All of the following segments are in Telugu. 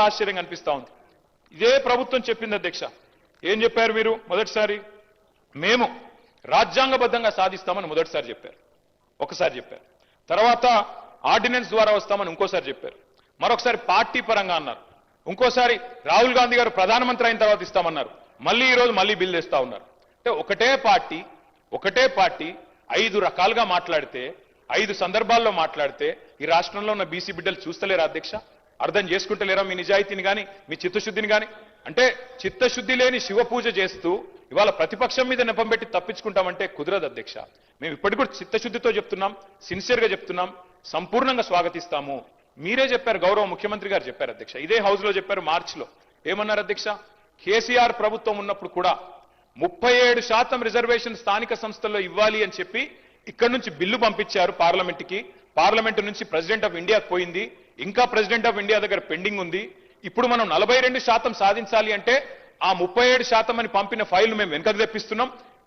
చాలా ఆశ్చర్యంగా అనిపిస్తా ఉంది. ఇదే ప్రభుత్వం చెప్పింది అధ్యక్ష. ఏం చెప్పారు మీరు? మొదటిసారి మేము రాజ్యాంగబద్ధంగా సాధిస్తామని మొదటిసారి చెప్పారు, ఒకసారి చెప్పారు. తర్వాత ఆర్డినెన్స్ ద్వారా వస్తామని ఇంకోసారి చెప్పారు. మరొకసారి పార్టీ పరంగా అన్నారు. ఇంకోసారి రాహుల్ గాంధీ గారు ప్రధానమంత్రి అయిన తర్వాత ఇస్తామన్నారు. మళ్ళీ ఈ రోజు మళ్ళీ బిల్ తెస్తా ఉన్నారు. అంటే ఒకటే పార్టీ 5 రకాలుగా మాట్లాడితే, 5 సందర్భాల్లో మాట్లాడితే ఈ రాష్ట్రంలో ఉన్న బీసీ బిడ్డలు చూస్తలేరా అధ్యక్ష? అర్థం చేసుకుంటలేరా మీ నిజాయితీని కానీ మీ చిత్తశుద్ధిని కానీ? అంటే చిత్తశుద్ధి లేని శివ పూజ చేస్తూ ఇవాళ ప్రతిపక్షం మీద నెపం పెట్టి తప్పించుకుంటామంటే కుదరదు అధ్యక్ష. మేము ఇప్పటికి కూడా చిత్తశుద్ధితో చెప్తున్నాం, సిన్సియర్గా చెప్తున్నాం, సంపూర్ణంగా స్వాగతిస్తాము. మీరే చెప్పారు, గౌరవ ముఖ్యమంత్రి గారు చెప్పారు అధ్యక్ష, ఇదే హౌస్ లో చెప్పారు మార్చిలో. ఏమన్నారు అధ్యక్ష? కేసీఆర్ ప్రభుత్వం ఉన్నప్పుడు కూడా 37% రిజర్వేషన్ స్థానిక సంస్థల్లో ఇవ్వాలి అని చెప్పి ఇక్కడి నుంచి బిల్లు పంపించారు పార్లమెంట్కి. పార్లమెంటు నుంచి ప్రెసిడెంట్ ఆఫ్ ఇండియాకి పోయింది, ఇంకా ప్రెసిడెంట్ ఆఫ్ ఇండియా దగ్గర పెండింగ్ ఉంది. ఇప్పుడు మనం 42% సాధించాలి అంటే ఆ 37% అని పంపిన ఫైల్ మేము వెనకకు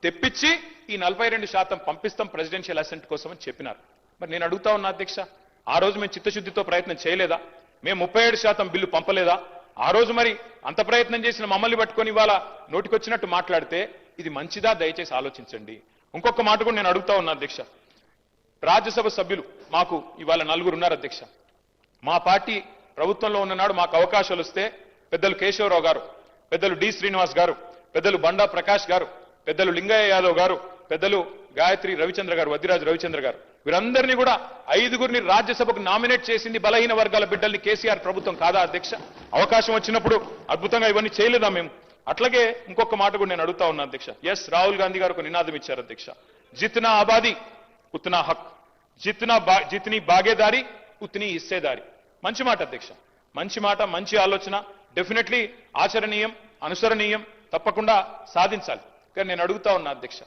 తెప్పించి ఈ 42% పంపిస్తాం ప్రెసిడెన్షియల్ అసెంట్ కోసం అని చెప్పినారు. మరి నేను అడుగుతా ఉన్నా అధ్యక్ష, ఆ రోజు మేము చిత్తశుద్ధితో ప్రయత్నం చేయలేదా? మేము 37% బిల్లు పంపలేదా? ఆ రోజు మరి అంత ప్రయత్నం చేసిన మమ్మల్ని పట్టుకొని ఇవాళ నోటికొచ్చినట్టు మాట్లాడితే ఇది మంచిదా? దయచేసి ఆలోచించండి. ఇంకొక మాట కూడా నేను అడుగుతా ఉన్నా అధ్యక్ష. రాజ్యసభ సభ్యులు మాకు ఇవాళ 4 ఉన్నారు అధ్యక్ష. మా పార్టీ ప్రభుత్వంలో ఉన్ననాడు మాకు అవకాశాలు వస్తే పెద్దలు కేశవరావు గారు, పెద్దలు డి శ్రీనివాస్ గారు, పెద్దలు బండా ప్రకాష్ గారు, పెద్దలు లింగయ్య యాదవ్ గారు, పెద్దలు గాయత్రి రవిచంద్ర గారు, వద్దిరాజు రవిచంద్ర గారు, వీరందరినీ కూడా 5గురిని రాజ్యసభకు నామినేట్ చేసింది బలహీన వర్గాల బిడ్డల్ని కేసీఆర్ ప్రభుత్వం కాదా అధ్యక్ష? అవకాశం వచ్చినప్పుడు అద్భుతంగా ఇవన్నీ చేయలేదా మేము? అట్లాగే ఇంకొక మాట కూడా నేను అడుగుతా ఉన్నా అధ్యక్ష. ఎస్, రాహుల్ గాంధీ గారు ఒక నినాదం ఇచ్చారు అధ్యక్ష, జిత్నా ఆబాదీ ఉత్నా హక్, జిత్నీ బాగేదారి ఉత్నీ హిస్సేదారి. మంచి మాట అధ్యక్ష, మంచి మాట, మంచి ఆలోచన, డెఫినెట్లీ ఆచరణీయం, అనుసరణీయం, తప్పకుండా సాధించాలి. కానీ నేను అడుగుతా ఉన్నా అధ్యక్ష,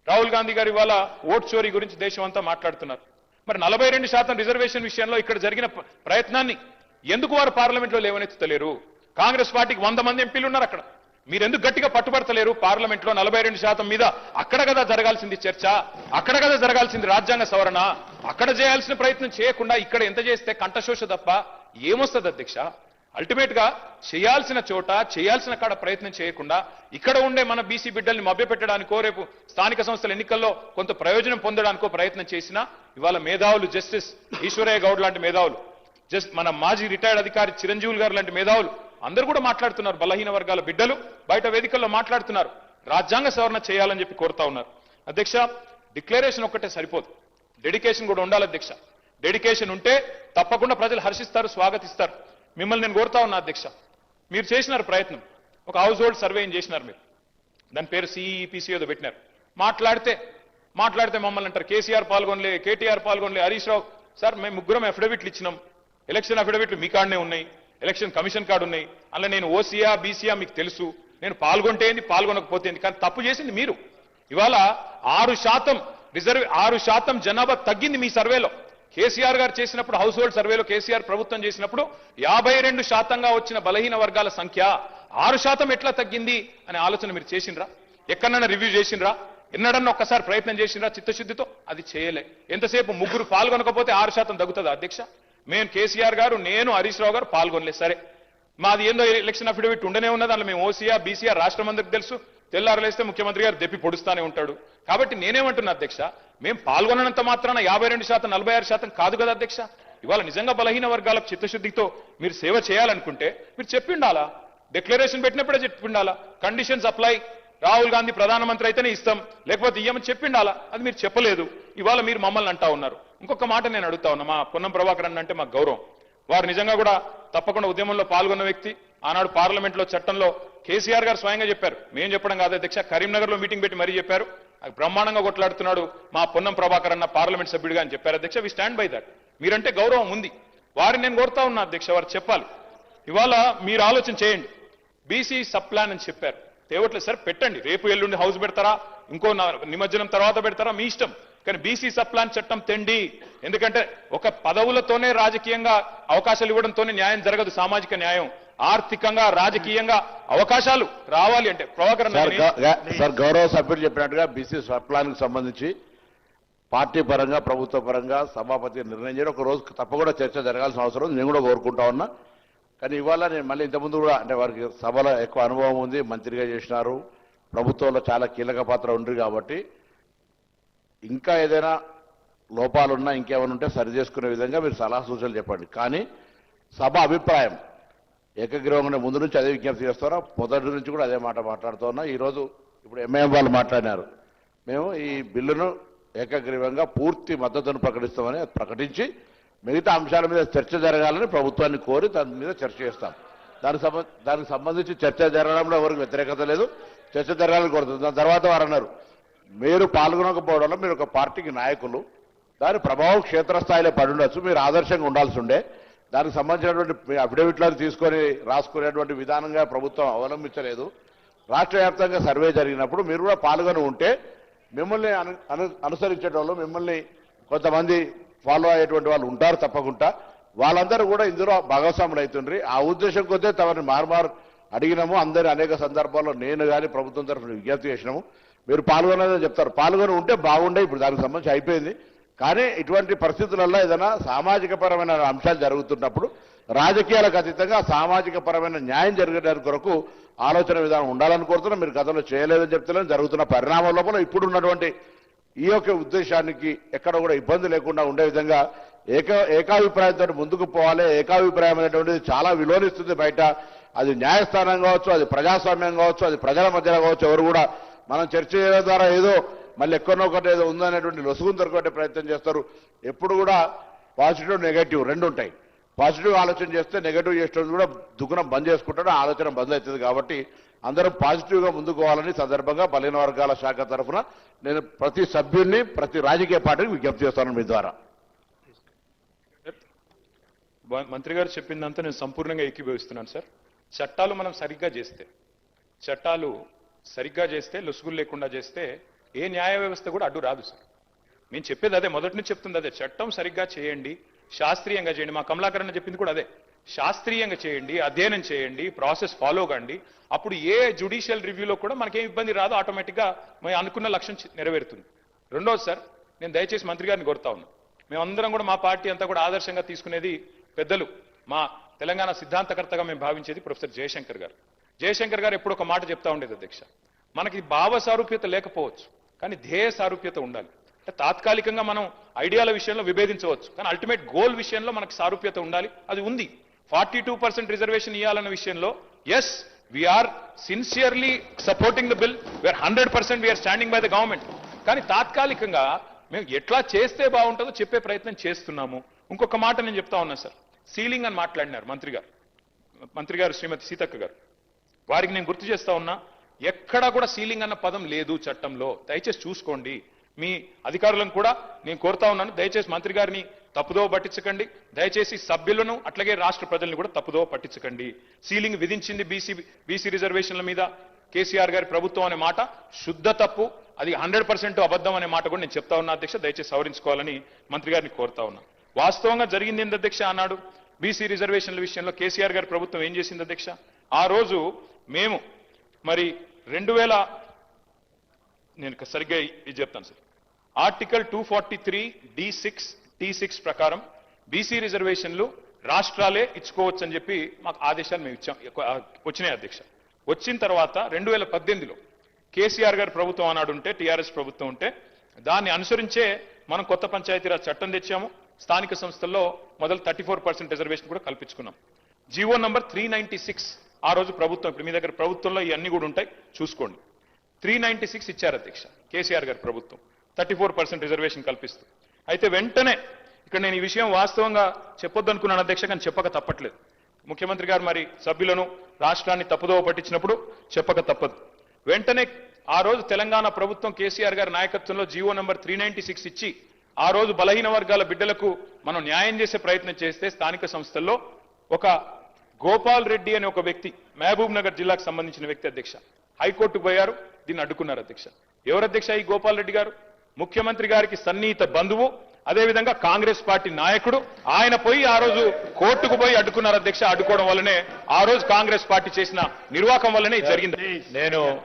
రాహుల్ గాంధీ గారు ఇవాళ ఓట్ చోరీ గురించి దేశం అంతా మాట్లాడుతున్నారు. మరి 42% రిజర్వేషన్ విషయంలో ఇక్కడ జరిగిన ప్రయత్నాన్ని ఎందుకు వారు పార్లమెంట్లో లేవనెత్తలేరు? కాంగ్రెస్ పార్టీకి 100 మంది ఎంపీలు ఉన్నారు అక్కడ. మీరెందుకు గట్టిగా పట్టుబడతలేరు? పార్లమెంట్లో 42% మీద అక్కడ కదా జరగాల్సింది చర్చ, అక్కడ కదా జరగాల్సింది రాజ్యాంగ సవరణ. అక్కడ చేయాల్సిన ప్రయత్నం చేయకుండా ఇక్కడ ఎంత చేస్తే కంఠశోష తప్ప ఏమొస్తుంది అధ్యక్ష? అల్టిమేట్ గా చేయాల్సిన చోట చేయాల్సిన కాడ ప్రయత్నం చేయకుండా ఇక్కడ ఉండే మన బీసీ బిడ్డల్ని మభ్యపెట్టడానికో, రేపు స్థానిక సంస్థల ఎన్నికల్లో కొంత ప్రయోజనం పొందడానికో ప్రయత్నం చేసినా ఇవాళ మేధావులు, జస్టిస్ ఈశ్వరయ్య గౌడ్ లాంటి మేధావులు, మన మాజీ రిటైర్డ్ అధికారి చిరంజీవులు గారు లాంటి మేధావులు అందరూ కూడా మాట్లాడుతున్నారు. బలహీన వర్గాల బిడ్డలు బయట వేదికల్లో మాట్లాడుతున్నారు, రాజ్యాంగ సవరణ చేయాలని చెప్పి కోరుతా ఉన్నారు. అధ్యక్ష, డిక్లరేషన్ ఒక్కటే సరిపోదు, డెడికేషన్ కూడా ఉండాలి అధ్యక్ష. డెడికేషన్ ఉంటే తప్పకుండా ప్రజలు హర్షిస్తారు, స్వాగతిస్తారు. మిమ్మల్ని నేను కోరుతా ఉన్నా అధ్యక్ష, మీరు చేసినారు ప్రయత్నం, ఒక హౌస్ హోల్డ్ సర్వేయింగ్ చేసినారు మీరు, దాని పేరు సిఈపిసి ఏదో పెట్టినారు. మాట్లాడితే మమ్మల్ని అంటారు కేసీఆర్ పాల్గొనలే, కేటీఆర్ పాల్గొనలే, హరీష్ రావు. సార్, మేము 3 అఫిడవిట్లు ఇచ్చినాం, ఎలక్షన్ అఫిడవిట్లు మీ కాడనే ఉన్నాయి, ఎలక్షన్ కమిషన్ కార్డు ఉన్నాయి. అలా నేను ఓసీయా బీసీయా మీకు తెలుసు, నేను పాల్గొంటే ఏంది పాల్గొనకపోతే ఏంది, కానీ తప్పు చేసింది మీరు. ఇవాళ 6% జనాభా తగ్గింది మీ సర్వేలో. కేసీఆర్ గారు చేసినప్పుడు, హౌస్ హోల్డ్ సర్వేలో కేసీఆర్ ప్రభుత్వం చేసినప్పుడు 52%గా వచ్చిన బలహీన వర్గాల సంఖ్య 6% ఎట్లా తగ్గింది అనే ఆలోచన మీరు చేసిండ్రా? ఎక్కడన్నా రివ్యూ చేసిండ్రా? ఎన్నడన్నా ఒక్కసారి ప్రయత్నం చేసిండ్రా చిత్తశుద్ధితో? అది చేయలే. ఎంతసేపు 3 పాల్గొనకపోతే 6% తగ్గుతుందా అధ్యక్ష? మేము కేసీఆర్ గారు, నేను, హరీష్ రావు గారు పాల్గొనలేదు. సరే, మాది ఏందో ఎలక్షన్ అఫిడవిట్ ఉండనే ఉన్నది, అందులో మేము ఓసీఆ బీసీఆ రాష్ట్రం అందరికి తెలుసు, తెల్లారలేస్తే ముఖ్యమంత్రి గారు దెప్పి పొడుస్తానే ఉంటాడు. కాబట్టి నేనేమంటున్నా అధ్యక్ష, మేము పాల్గొనంత మాత్రాన 52%, 46% కాదు కదా అధ్యక్ష. ఇవాళ నిజంగా బలహీన వర్గాలకు చిత్తశుద్ధితో మీరు సేవ చేయాలనుకుంటే మీరు చెప్పిండాలా, డిక్లరేషన్ పెట్టినప్పుడే చెప్పిండాలా, కండిషన్స్ అప్లై, రాహుల్ గాంధీ ప్రధానమంత్రి అయితేనే ఇస్తాం, లేకపోతే ఇయ్యమని చెప్పిండాలా. అది మీరు చెప్పలేదు. ఇవాళ మీరు మమ్మల్ని అంటా ఉన్నారు. ఇంకొక మాట నేను అడుగుతా ఉన్నా, మా పొన్నం ప్రభాకర్ అన్న అంటే మాకు గౌరవం. వారు నిజంగా కూడా తప్పకుండా ఉద్యమంలో పాల్గొన్న వ్యక్తి. ఆనాడు పార్లమెంట్లో చట్టంలో కేసీఆర్ గారు స్వయంగా చెప్పారు, మేము చెప్పడం కాదు అధ్యక్ష, కరీంనగర్ లో మీటింగ్ పెట్టి మరీ చెప్పారు, బ్రహ్మాండంగా కొట్లాడుతున్నాడు మా పొన్నం ప్రభాకర్ అన్న పార్లమెంట్ సభ్యుడిగా అని చెప్పారు అధ్యక్ష. We stand by that. మీరంటే గౌరవం ఉంది. వారిని నేను కోరుతా ఉన్నా అధ్యక్ష, వారు చెప్పాలి. ఇవాళ మీరు ఆలోచన చేయండి. బీసీ సబ్ ప్లాన్ అని చెప్పారు, తేవట్లేదు సార్, పెట్టండి. రేపు ఎల్లుండి హౌస్ పెడతారా, ఇంకో నిమజ్జనం తర్వాత పెడతారా, మీ ఇష్టం. కానీ బీసీ సబ్ ప్లాన్ చట్టం తెండి. ఎందుకంటే ఒక పదవులతోనే రాజకీయంగా అవకాశాలు ఇవ్వడంతోనే న్యాయం జరగదు. సామాజిక న్యాయం, ఆర్థికంగా, రాజకీయంగా అవకాశాలు రావాలి అంటే ప్రభాకర్ సార్, గౌరవ సభ్యులు చెప్పినట్టుగా బీసీ సబ్ ప్లాన్ కు సంబంధించి పార్టీ పరంగా, ప్రభుత్వ పరంగా సభాపతి నిర్ణయం చేయడం ఒక రోజు తప్పకుండా చర్చ జరగాల్సిన అవసరం నేను కూడా కోరుకుంటా ఉన్నా. కానీ ఇవాళ నేను మళ్ళీ ఇంతకుముందు కూడా అంటే వారికి సభలో ఎక్కువ అనుభవం ఉంది, మంత్రిగా చేసినారు, ప్రభుత్వంలో చాలా కీలక పాత్ర ఉంది కాబట్టి ఇంకా ఏదైనా లోపాలున్నా ఇంకేమైనా ఉంటే సరి చేసుకునే విధంగా మీరు సలహా సూచనలు చెప్పండి. కానీ సభ అభిప్రాయం ఏకగ్రీవంగా ముందు నుంచి అదే విజ్ఞప్తి చేస్తారా, మొదటి నుంచి కూడా అదే మాట మాట్లాడుతున్నా. ఈరోజు ఇప్పుడు ఎంఐఎం వాళ్ళు మాట్లాడినారు, మేము ఈ బిల్లును ఏకగ్రీవంగా పూర్తి మద్దతును ప్రకటిస్తామని ప్రకటించి మిగతా అంశాల మీద చర్చ జరగాలని ప్రభుత్వాన్ని కోరి దాని మీద చర్చ చేస్తాం. దానికి సంబంధించి చర్చ జరగడంలో ఎవరికి వ్యతిరేకత లేదు, చర్చ జరగాలని కోరుతుంది. దాని తర్వాత వారు అన్నారు, మీరు పాల్గొనకపోవడంలో మీరు ఒక పార్టీకి నాయకులు, దాని ప్రభావం క్షేత్రస్థాయిలో పడి ఉండొచ్చు, మీరు ఆదర్శంగా ఉండాల్సి ఉండే, దానికి సంబంధించినటువంటి అఫిడవిట్లను తీసుకొని రాసుకునేటువంటి విధానంగా ప్రభుత్వం అవలంబించలేదు. రాష్ట్ర వ్యాప్తంగా సర్వే జరిగినప్పుడు మీరు కూడా పాల్గొని ఉంటే మిమ్మల్ని అనుసరించేటోళ్ళు, మిమ్మల్ని కొంతమంది ఫాలో అయ్యేటువంటి వాళ్ళు ఉంటారు తప్పకుండా, వాళ్ళందరూ కూడా ఇందులో భాగస్వాములు అవుతుండ్రి. ఆ ఉద్దేశం కొద్దే తమని మారుమారు అడిగినాము. అందరి అనేక సందర్భాల్లో నేను కానీ ప్రభుత్వం తరఫున విజ్ఞప్తి చేసినాము. మీరు పాల్గొనలేదని చెప్తారు, పాల్గొని ఉంటే బాగుండే. ఇప్పుడు దానికి సంబంధించి అయిపోయింది. కానీ ఇటువంటి పరిస్థితులలో ఏదైనా సామాజిక పరమైన అంశాలు జరుగుతున్నప్పుడు రాజకీయాలకు అతీతంగా సామాజిక పరమైన న్యాయం జరిగేదాని కొరకు ఆలోచన విధానం ఉండాలని కోరుతున్నాం. మీరు గతంలో చేయలేదని చెప్తున్నాను. జరుగుతున్న పరిణామం లోపల ఇప్పుడు ఉన్నటువంటి ఈ యొక్క ఉద్దేశానికి ఎక్కడ కూడా ఇబ్బంది లేకుండా ఉండే విధంగా ఏకాభిప్రాయంతో ముందుకు పోవాలి. ఏకాభిప్రాయం అనేటువంటిది చాలా విలువనిస్తుంది బయట. అది న్యాయస్థానం కావచ్చు, అది ప్రజాస్వామ్యం కావచ్చు, అది ప్రజల మధ్యలో కావచ్చు. ఎవరు కూడా మనం చర్చ చేయడం ద్వారా ఏదో మళ్ళీ ఎక్కడో ఒకటి ఏదో ఉందనేటువంటి లొసుగును దొరకొట్టే ప్రయత్నం చేస్తారు. ఎప్పుడు కూడా పాజిటివ్ నెగటివ్ రెండు ఉంటాయి. పాజిటివ్ ఆలోచన చేస్తే నెగటివ్ చేసేటప్పుడు కూడా దుకాణం బంద్ చేసుకుంటాడు, ఆలోచన బంద్ అవుతుంది. కాబట్టి అందరం పాజిటివ్గా ముందుకు పోవాలని సందర్భంగా బలహీన వర్గాల శాఖ తరఫున నేను ప్రతి సభ్యుడిని ప్రతి రాజకీయ పార్టీకి విజ్ఞప్తి చేస్తాను మీ ద్వారా. మంత్రి గారు చెప్పిందంతా నేను సంపూర్ణంగా ఏకీభవిస్తున్నాను సార్. చట్టాలు మనం సరిగ్గా చేస్తే లొసుగులు లేకుండా చేస్తే ఏ న్యాయ వ్యవస్థ కూడా అడ్డు రాదు సార్. నేను చెప్పేది అదే, మొదటి నుంచి చెప్తుంది అదే. చట్టం సరిగ్గా చేయండి, శాస్త్రీయంగా చేయండి. మా కమలాకరణ చెప్పింది కూడా అదే. శాస్త్రీయంగా చేయండి, అధ్యయనం చేయండి, ప్రాసెస్ ఫాలో కండి. అప్పుడు ఏ జ్యుడిషియల్ రివ్యూలో కూడా మనకేం ఇబ్బంది రాదు, ఆటోమేటిక్గా మేము అనుకున్న లక్ష్యం నెరవేరుతుంది. రెండోది సార్, నేను దయచేసి మంత్రి గారిని కోరుతా ఉన్నా, మేమందరం కూడా మా పార్టీ అంతా కూడా ఆదర్శంగా తీసుకునేది పెద్దలు, మా తెలంగాణ సిద్ధాంతకర్తగా మేము భావించేది ప్రొఫెసర్ జయశంకర్ గారు. జయశంకర్ గారు ఎప్పుడు ఒక మాట చెప్తా ఉండేది అధ్యక్ష, మనకి భావ సారూప్యత లేకపోవచ్చు కానీ ధ్యేయ సారూప్యత ఉండాలి. అంటే తాత్కాలికంగా మనం ఐడియాల విషయంలో విభేదించవచ్చు కానీ అల్టిమేట్ గోల్ విషయంలో మనకు సారూప్యత ఉండాలి. అది ఉంది. 42% రిజర్వేషన్ ఇవ్వాలన్న విషయంలో yes we are sincerely supporting the bill, we are 100% we are standing by the government. కానీ తాత్కాలికంగా మేము ఎట్లా చేస్తే బాగుంటుందో చెప్పే ప్రయత్నం చేస్తున్నాము. ఇంకొక మాట నేను చెప్తా ఉన్నా సార్, సీలింగ్ అని మాట్లాడినారు మంత్రి గారు శ్రీమతి సీతక్క గారు. వారికి నేను గుర్తు చేస్తా ఉన్నా, ఎక్కడా కూడా సీలింగ్ అన్న పదం లేదు చట్టంలో. దయచేసి చూసుకోండి. మీ అధికారులను కూడా నేను కోరుతా ఉన్నాను, దయచేసి మంత్రి గారిని తప్పుదోవ పట్టించకండి. దయచేసి సభ్యులను అట్లాగే రాష్ట్ర ప్రజల్ని కూడా తప్పుదోవ పట్టించకండి. సీలింగ్ విధించింది బీసీ రిజర్వేషన్ల మీద కేసీఆర్ గారి ప్రభుత్వం అనే మాట శుద్ధ తప్పు. అది 100% అబద్ధం అనే మాట కూడా నేను చెప్తా ఉన్నా అధ్యక్ష. దయచేసి సవరించుకోవాలని మంత్రి గారిని కోరుతా ఉన్నా. వాస్తవంగా జరిగింది ఏంది అధ్యక్ష, ఆనాడు బీసీ రిజర్వేషన్ల విషయంలో కేసీఆర్ గారి ప్రభుత్వం ఏం చేసింది అధ్యక్ష, ఆ రోజు మేము మరి 2000 నేను సరిగ్గా ఇది చెప్తాను సార్, ఆర్టికల్ 243D6T6 ప్రకారం బీసీ రిజర్వేషన్లు రాష్ట్రాలే ఇచ్చుకోవచ్చు అని చెప్పి మాకు ఆదేశాలు మేము వచ్చినాయి అధ్యక్ష. వచ్చిన తర్వాత 2018లో కేసీఆర్ గారి ప్రభుత్వం ఆనాడు ఉంటే, టీఆర్ఎస్ ప్రభుత్వం ఉంటే దాన్ని అనుసరించే మనం కొత్త పంచాయతీరాజ్ చట్టం తెచ్చాము. స్థానిక సంస్థల్లో మొదలు 34% రిజర్వేషన్ కూడా కల్పించుకున్నాం. జీవో నంబర్ 396 ఆ రోజు ప్రభుత్వం, ఇప్పుడు మీ దగ్గర ప్రభుత్వంలో ఇవన్నీ కూడా ఉంటాయి చూసుకోండి, 396 ఇచ్చారు అధ్యక్ష కేసీఆర్ గారి ప్రభుత్వం 34% రిజర్వేషన్ కల్పిస్తూ. అయితే వెంటనే ఇక్కడ నేను ఈ విషయం వాస్తవంగా చెప్పొద్దు అనుకున్నాను అధ్యక్ష, కానీ చెప్పక తప్పట్లేదు. ముఖ్యమంత్రి గారు మరి సభ్యులను రాష్ట్రాన్ని తప్పుదోవ పట్టించినప్పుడు చెప్పక తప్పదు. వెంటనే ఆ రోజు తెలంగాణ ప్రభుత్వం కేసీఆర్ గారి నాయకత్వంలో జీవో నంబర్ 396 ఇచ్చి ఆ రోజు బలహీన వర్గాల బిడ్డలకు మనం న్యాయం చేసే ప్రయత్నం చేస్తే స్థానిక సంస్థల్లో ఒక గోపాల్ రెడ్డి అనే ఒక వ్యక్తి, మహబూబ్ నగర్ జిల్లాకు సంబంధించిన వ్యక్తి అధ్యక్ష, హైకోర్టుకు పోయారు, దీన్ని అడ్డుకున్నారు అధ్యక్ష. ఎవరు అధ్యక్ష ఈ గోపాల్ రెడ్డి గారు? ముఖ్యమంత్రి గారికి సన్నిహిత బంధువు, అదేవిధంగా కాంగ్రెస్ పార్టీ నాయకుడు. ఆయన పోయి ఆ రోజు కోర్టుకు పోయి అడ్డుకున్నారు అధ్యక్ష. అడ్డుకోవడం వల్లనే ఆ రోజు కాంగ్రెస్ పార్టీ చేసిన నిర్వాకం వల్లనే జరిగింది.